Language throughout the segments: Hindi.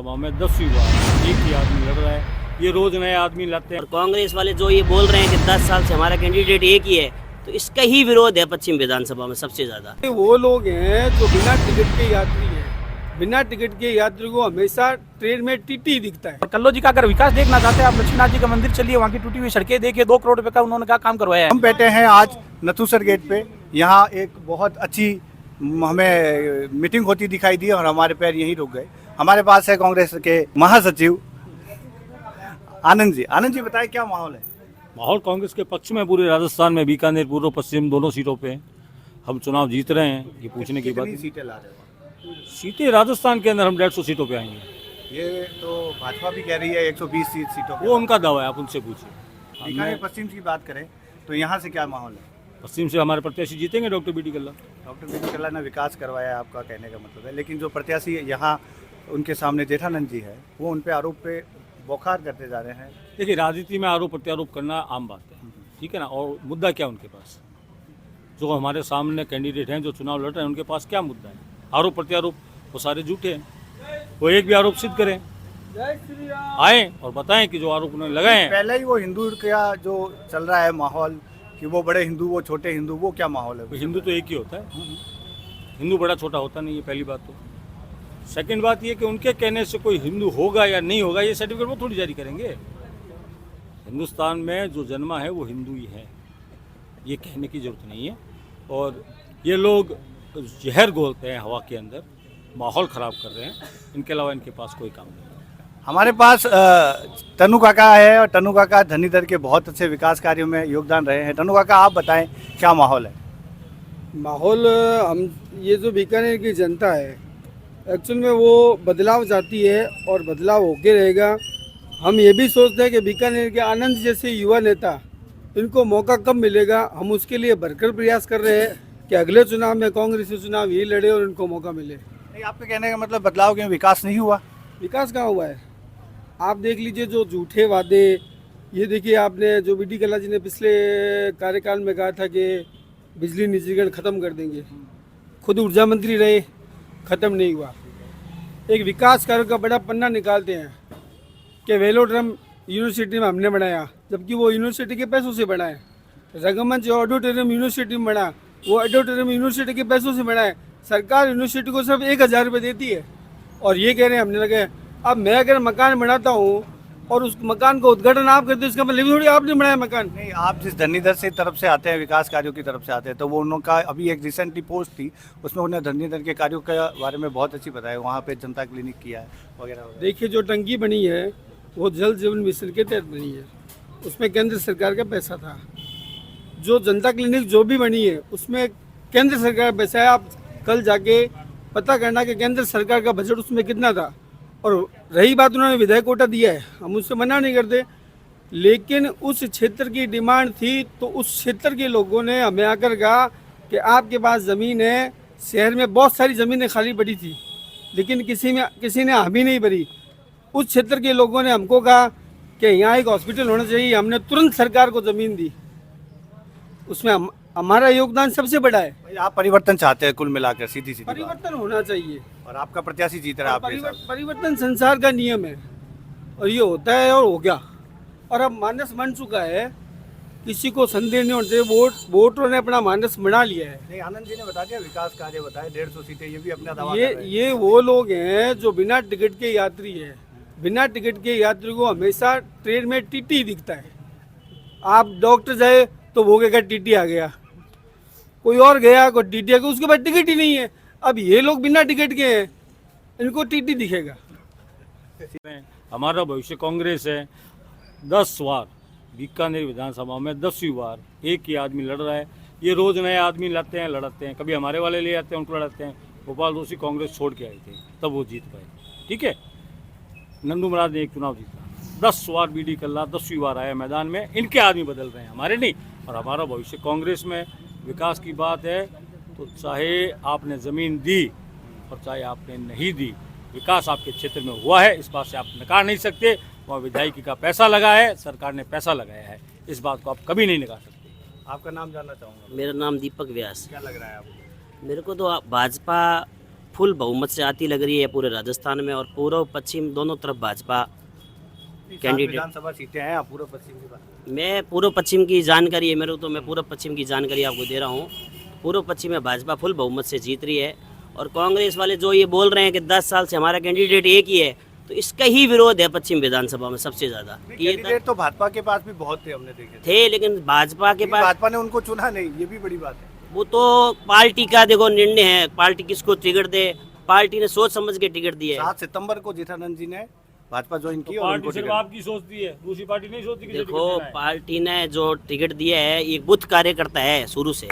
विधानसभा में 10वीं बार एक ही आदमी लड़ रहा है। ये रोज नए आदमी लाते हैं। और कांग्रेस वाले जो ये बोल रहे हैं कि 10 साल से हमारा कैंडिडेट एक ही है, तो इसका ही विरोध है पश्चिम विधानसभा में सबसे ज्यादा। वो लोग हैं जो बिना टिकट के यात्री हैं। बिना टिकट के यात्री को हमेशा ट्रेन में टीटी दिखता है। कल्लो जी का अगर विकास देखना चाहते हैं आप लक्ष्मीनाथ जी का मंदिर चलिए, वहाँ की टूटी हुई सड़कें देखिए। 2 करोड़ रुपए का उन्होंने क्या काम करवाया है। हम बैठे हैं आज नथुसर गेट पे। यहाँ एक बहुत अच्छी हमें मीटिंग होती दिखाई दी और हमारे पैर यहीं रुक गए। हमारे पास है कांग्रेस के महासचिव आनंद जी। आनंद जी बताएं क्या माहौल है। माहौल कांग्रेस के पक्ष में पूरे राजस्थान में, बीकानेर पूर्व पश्चिम दोनों सीटों पे हम चुनाव जीत रहे हैं। ये पूछने की बात कितनी सीटें ला रहे हो। सीटें राजस्थान के अंदर हम 150 सीटों पे आएंगे। ये तो भाजपा भी कह रही है 120 सीटों पे। वो उनका दावा है, आप उनसे पूछिए। बीकानेर पश्चिम की बात करें तो यहाँ से क्या माहौल है। पश्चिम से हमारे प्रत्याशी जीतेंगे डॉक्टर बी डी कल्ला। डॉक्टर बी कल्ला ने विकास करवाया है, आपका कहने का मतलब है। लेकिन जो प्रत्याशी यहाँ उनके सामने जेठानंद जी है, वो उन पे आरोप पे बौखार करते जा रहे हैं। देखिए, राजनीति में आरोप प्रत्यारोप करना आम बात है, ठीक है ना। और मुद्दा क्या उनके पास, जो हमारे सामने कैंडिडेट हैं जो चुनाव लड़ रहे हैं, उनके पास क्या मुद्दा है। आरोप प्रत्यारोप वो सारे झूठे हैं। वो एक भी आरोप सिद्ध करें, आए और बताएं कि जो आरोप उन्होंने लगाए हैं। पहले ही वो हिंदू का जो चल रहा है माहौल कि वो बड़े हिंदू वो छोटे हिंदू, वो क्या माहौल है। हिंदू तो एक ही होता है, हिंदू बड़ा छोटा होता नहीं है, पहली बात तो। सेकंड बात ये कि उनके कहने से कोई हिंदू होगा या नहीं होगा ये सर्टिफिकेट वो थोड़ी जारी करेंगे। हिंदुस्तान में जो जन्मा है वो हिंदू ही है, ये कहने की जरूरत नहीं है। और ये लोग जहर घोलते हैं हवा के अंदर, माहौल ख़राब कर रहे हैं। इनके अलावा इनके पास कोई काम नहीं है। हमारे पास तनु काका है और तनु काका धनीधर के बहुत अच्छे विकास कार्यों में योगदान रहे हैं। तनु काका आप बताएं क्या माहौल है। माहौल हम ये जो बीकानेर की जनता है एक्चुअल में वो बदलाव चाहती है और बदलाव होके रहेगा। हम ये भी सोचते हैं कि बीकानेर के आनंद जैसे युवा नेता, इनको मौका कब मिलेगा। हम उसके लिए भरकर प्रयास कर रहे हैं कि अगले चुनाव में कांग्रेस चुनाव ये लड़े और इनको मौका मिले। नहीं, आपके कहने का मतलब बदलाव क्यों, विकास नहीं हुआ। विकास कहाँ हुआ है। आप देख लीजिए जो झूठे वादे, ये देखिए आपने जो बी डी कल्ला जी ने पिछले कार्यकाल में कहा था कि बिजली निजीकरण ख़त्म कर देंगे, खुद ऊर्जा मंत्री रहे, ख़त्म नहीं हुआ। एक विकास कार्य का बड़ा पन्ना निकालते हैं कि वेलोड्रम यूनिवर्सिटी में हमने बनाया, जबकि वो यूनिवर्सिटी के पैसों से बना है। रंगमंच ऑडिटोरियम यूनिवर्सिटी में बना, वो ऑडिटोरियम यूनिवर्सिटी के पैसों से बना है। सरकार यूनिवर्सिटी को सिर्फ 1000 रुपये देती है और ये कह रहे हैं हमने लगे। अब मैं अगर मकान बनाता हूँ और उस मकान का उद्घाटन आप करते हो, इसका मतलब थोड़ी आपने बनाया मकान। नहीं, आप जिस धनीधर से तरफ से आते हैं, विकास कार्यों की तरफ से आते हैं, तो वो उनका अभी एक रिसेंटली पोस्ट थी, उसमें उन्हें धनीधर के कार्यों के बारे में बहुत अच्छी बताया। वहाँ पे जनता क्लिनिक किया है वगैरह वगैरह। देखिए जो टंकी बनी है वो जल जीवन मिशन के तहत बनी है, उसमें केंद्र सरकार का पैसा था। जो जनता क्लिनिक जो भी बनी है उसमें केंद्र सरकार का पैसा है। आप कल जाके पता करना कि केंद्र सरकार का बजट उसमें कितना था। और रही बात, उन्होंने विधायक कोटा दिया है, हम उससे मना नहीं करते, लेकिन उस क्षेत्र की डिमांड थी तो उस क्षेत्र के लोगों ने हमें आकर कहा कि आपके पास ज़मीन है। शहर में बहुत सारी ज़मीनें खाली पड़ी थी लेकिन किसी ने हामी नहीं भरी। उस क्षेत्र के लोगों ने हमको कहा कि यहाँ एक हॉस्पिटल होना चाहिए, हमने तुरंत सरकार को ज़मीन दी। उसमें हमारा योगदान सबसे बड़ा है। भाई, आप परिवर्तन चाहते हैं, कुल मिलाकर सीधी सीधी बात। परिवर्तन होना चाहिए और आपका प्रत्याशी जीत रहा है आपके साथ। परिवर्तन संसार का नियम है और ये होता है और हो गया। और अब मानस बन चुका है, किसी को संदेह नहीं होना चाहिए। वोटरों ने अपना मानस बना लिया है। नहीं, आनंद जी ने बता दिया विकास कार्य बताए, 150 सीटें, ये भी अपना दावा ये कर रहे हैं। ये वो लोग हैं जो बिना टिकट के यात्री है। बिना टिकट के यात्री को हमेशा ट्रेन में टीटी दिखता है। आप डॉक्टर जाए तो वो कहेगा टीटी आ गया, कोई और गया कोई टीटी आ गया, उसके बाद टिकट ही नहीं है। अब ये लोग बिना टिकट के हैं, इनको टीटी दिखेगा। हमारा भविष्य कांग्रेस है। 10 बार बीकानेर विधानसभा में 10वीं बार एक ही आदमी लड़ रहा है। ये रोज नए आदमी लाते हैं, लड़ाते हैं, कभी हमारे वाले ले आते हैं, उनको लड़ाते हैं। गोपाल जोशी कांग्रेस छोड़ के आए थे, तब वो जीत पाए, ठीक है। नंदू महाराज ने एक चुनाव जीता। 10 बार बी डी कल्ला 10वीं बार आया मैदान में। इनके आदमी बदल रहे हैं, हमारे नहीं। और हमारा भविष्य कांग्रेस में। विकास की बात है तो चाहे आपने ज़मीन दी और चाहे आपने नहीं दी, विकास आपके क्षेत्र में हुआ है, इस बात से आप नकार नहीं सकते। वहाँ विधायकी का पैसा लगा है, सरकार ने पैसा लगाया है, इस बात को आप कभी नहीं नकार सकते। आपका नाम जानना चाहूँगा। मेरा नाम दीपक व्यास। क्या लग रहा है आपको। मेरे को तो भाजपा फुल बहुमत से आती लग रही है पूरे राजस्थान में, और पूर्व पश्चिम दोनों तरफ भाजपा कैंडिडेट। विधानसभा सीटें हैं, आप पूर्व पश्चिम की बात। मैं पूर्व पश्चिम की जानकारी है मेरे को, तो मैं पूर्व पश्चिम की जानकारी आपको दे रहा हूँ। पूर्व पश्चिम में भाजपा फुल बहुमत से जीत रही है, और कांग्रेस वाले जो ये बोल रहे हैं कि 10 साल से हमारा कैंडिडेट एक ही है, तो इसका ही विरोध है पश्चिम विधानसभा में सबसे ज़्यादा। ये कैंडिडेट तो भाजपा के पास भी बहुत थे, हमने देखे थे, लेकिन भाजपा के पास भाजपा ने उनको चुना नहीं, ये भी बड़ी बात है। वो तो पार्टी का देखो निर्णय है, पार्टी किसको टिकट दे, पार्टी ने सोच समझ के टिकट दिए। 7 सितंबर को जेठानंद जी ने भाजपा ज्वाइन की और पार्टी उनको सिर्फ टिकट आपकी सोचती है, दूसरी पार्टी नहीं सोचती कि देखो पार्टी ने जो टिकट दिया है, ये बुथ कार्यकर्ता है शुरू से,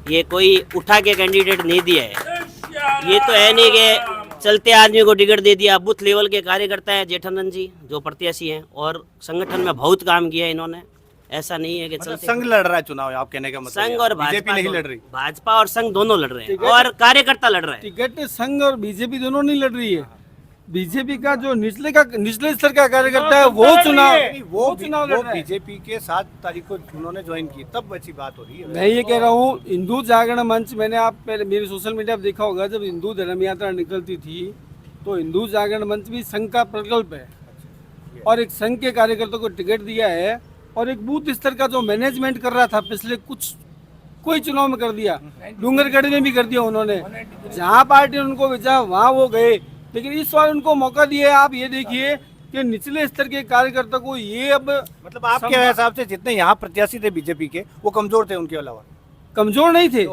ये कोई उठा के कैंडिडेट नहीं दिया है। ये तो है नहीं कि चलते आदमी को टिकट दे दिया, बूथ लेवल के कार्यकर्ता है जेठानंद जी जो प्रत्याशी हैं, और संगठन में बहुत काम किया है इन्होंने। ऐसा नहीं है कि मतलब चलते संघ लड़ रहा है चुनाव, आप कहने का मतलब संघ है। और बीजेपी भाजपा नहीं दोनों- लड़ रही। भाजपा और संघ दोनों लड़ रहे हैं, और कार्यकर्ता लड़ रहा है। टिकट संघ और बीजेपी दोनों नहीं लड़ रही है। बीजेपी का जो निचले स्तर का कार्यकर्ता है वो चुनाव नहीं, वो चुनाव लड़ रहा है। बीजेपी के 7 तारीख को उन्होंने ज्वाइन की, तब अच्छी बात हो रही है। मैं ये कह रहा हूँ, हिंदू जागरण मंच, मैंने आप पहले मेरे सोशल मीडिया पर देखा होगा, जब हिंदू धर्म यात्रा निकलती थी तो हिंदू जागरण मंच भी संघ का प्रकल्प है, और एक संघ के कार्यकर्ता को टिकट दिया है, और एक बूथ स्तर का जो मैनेजमेंट कर रहा था पिछले कोई चुनाव में कर दिया, डूंगरगढ़ में भी कर दिया उन्होंने। जहाँ पार्टी ने उनको भेजा वहाँ वो गए, लेकिन इस बार उनको मौका दिया है। आप ये देखिए कि निचले स्तर के कार्यकर्ता को ये अब मतलब आपके हिसाब से जितने यहाँ प्रत्याशी थे बीजेपी के, वो कमजोर थे उनके अलावा? कमजोर नहीं थे,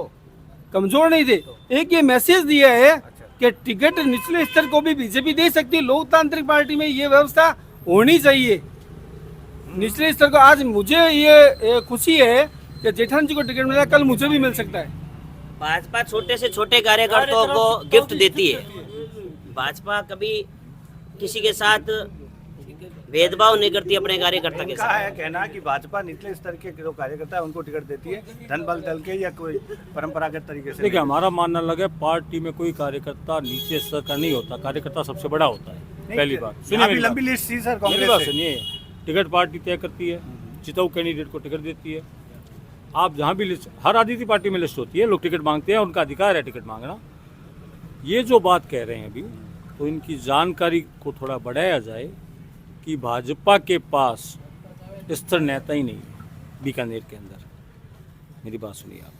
कमजोर नहीं थे। एक ये मैसेज दिया है कि टिकट निचले स्तर को भी बीजेपी दे सकती है। लोकतांत्रिक पार्टी में ये व्यवस्था होनी चाहिए निचले स्तर को। आज मुझे ये खुशी है कि जेठान जी को टिकट मिला, कल मुझे भी मिल सकता है। भाजपा छोटे से छोटे कार्यकर्ताओं को गिफ्ट देती है। भाजपा कभी किसी के साथ भेदभाव नहीं करती अपने कार्यकर्ता के उनका साथ। है कहना कि भाजपा निचले स्तर के जो कार्यकर्ता है उनको टिकट देती है, धन बल दल के या कोई परंपरागत तरीके से। देखिए, हमारा मानना अलग है, पार्टी में कोई कार्यकर्ता नीचे स्तर का नहीं होता, कार्यकर्ता सबसे बड़ा होता है। पहली बात यहाँ सुनिए, भी मेरी लंबी बात। लिस्ट थी सर मेरी बात कांग्रेस से। सुनिए, टिकट पार्टी तय करती है, जिताऊ कैंडिडेट को टिकट देती है। आप जहाँ भी लिस्ट, हर राजनीतिक पार्टी में लिस्ट होती है, लोग टिकट मांगते हैं, उनका अधिकार है टिकट मांगना। ये जो बात कह रहे हैं अभी, तो इनकी जानकारी को थोड़ा बढ़ाया जाए कि भाजपा के पास स्थिर नेता ही नहीं है बीकानेर के अंदर। मेरी बात सुनिए आप,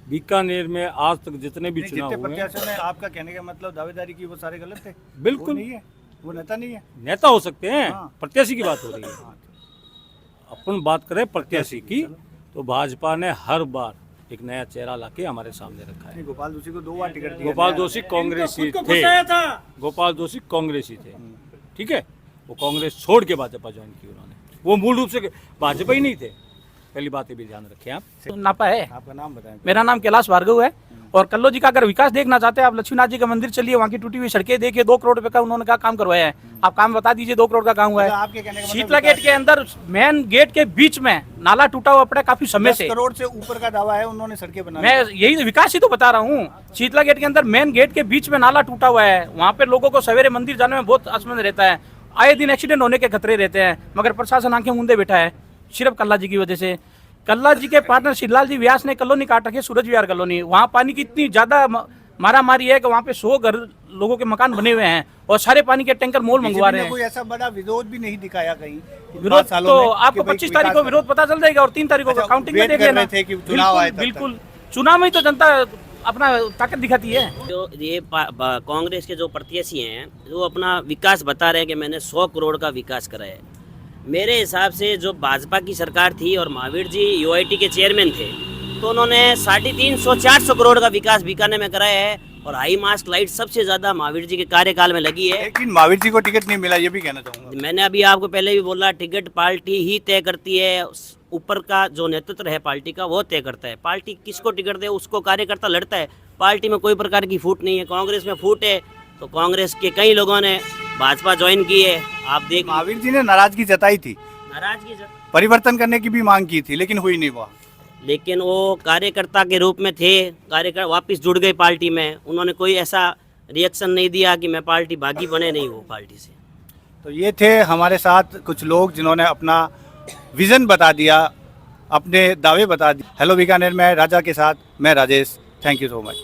बीकानेर में आज तक जितने भी नहीं, चुनाव जितने हुए हैं, प्रत्याशियों ने आपका कहने का मतलब दावेदारी की वो सारे गलत थे? बिल्कुल वो नहीं है, वो नेता नहीं है। नेता हो सकते हैं, हाँ। प्रत्याशी की बात हो रही है। अपन बात करें प्रत्याशी की, तो भाजपा ने हर बार एक नया चेहरा लाके हमारे सामने रखा है। नहीं, गोपाल जोशी को 2 बार टिकट दिया गोपाल गया। जोशी कांग्रेसी थे, गोपाल जोशी कांग्रेसी थे, ठीक है। वो कांग्रेस छोड़ के भाजपा ज्वाइन की उन्होंने, वो मूल रूप से भाजपा ही नहीं थे। पहली बात ये भी ध्यान रखें आप। नापा है। आपका नाम बताएं। मेरा नाम कैलाश भार्गव है, और कल्लो जी का अगर विकास देखना चाहते हैं आप, लक्ष्मीनाथ जी का मंदिर चलिए, वहाँ की टूटी हुई सड़कें देखिए। 2 करोड़ रुपए का उन्होंने क्या काम करवाया है, आप काम बता दीजिए। 2 करोड़ का काम हुआ मतलब है। आपके कहने का मतलब शीतला गेट के अंदर मेन गेट के बीच में नाला टूटा हुआ पड़ा काफी समय 10 से। करोड़ से ऊपर का दावा है, उन्होंने सड़कें बना मैं यही विकास ही तो बता रहा हूँ। शीतला गेट के अंदर मेन गेट के बीच में नाला टूटा हुआ है, वहाँ पे लोगों को सवेरे मंदिर जाने में बहुत असमंद रहता है, आए दिन एक्सीडेंट होने के खतरे रहते हैं, मगर प्रशासन आंखें मूंदे बैठा है सिर्फ कल्ला जी की वजह से। कल्ला जी के पार्टनर शिवलाल जी व्यास ने कॉलोनी काट रखी है, सूरज विहार कॉलोनी। वहाँ पानी की इतनी ज्यादा मारा मारी है कि वहाँ पे 100 घर लोगों के मकान बने हुए हैं, और सारे पानी के टैंकर मोल मंगवा रहे हैं। कोई ऐसा बड़ा विरोध भी नहीं दिखाया कहीं विरोध 5 सालों तो में आपको कि भाई 25 तारीख को विरोध पता चल जाएगा, और 3 तारीख को अच्छा, काउंटिंग में वेट देख कर लेना। रहे थे कि चुनाव आए तब तक। बिल्कुल, चुनाव में तो जनता अपना ताकत दिखाती है। जो ये कांग्रेस के जो प्रत्याशी हैं, वो अपना विकास बता रहे हैं कि मैंने 100 करोड़ का विकास कराया है। मेरे हिसाब से जो भाजपा की सरकार थी और महावीर जी यूआईटी के चेयरमैन थे, तो उन्होंने 350-400 करोड़ का विकास बीकानेर में कराया है, और हाई मास्ट लाइट सबसे ज्यादा महावीर जी के कार्यकाल में लगी है। लेकिन महावीर जी को टिकट नहीं मिला, ये भी कहना चाहूंगा। मैंने अभी आपको पहले भी बोला, टिकट पार्टी ही तय करती है। ऊपर का जो नेतृत्व है पार्टी का, वो तय करता है। पार्टी किसको टिकट दे उसको कार्यकर्ता लड़ता है। पार्टी में कोई प्रकार की फूट नहीं है। कांग्रेस में फूट है, तो कांग्रेस के कई लोगों ने भाजपा ज्वाइन की है। आप देख, महावीर जी ने नाराजगी जताई थी, नाराजगी परिवर्तन करने की भी मांग की थी, लेकिन हुई नहीं वहाँ। लेकिन वो कार्यकर्ता के रूप में थे, कार्यकर्ता वापस जुड़ गए पार्टी में। उन्होंने कोई ऐसा रिएक्शन नहीं दिया कि मैं पार्टी भागी बने नहीं वो पार्टी से। तो ये थे हमारे साथ कुछ लोग जिन्होंने अपना विजन बता दिया, अपने दावे बता दिए। हेलो बीकानेर में राजा के साथ मैं Rajesh, thank you so much.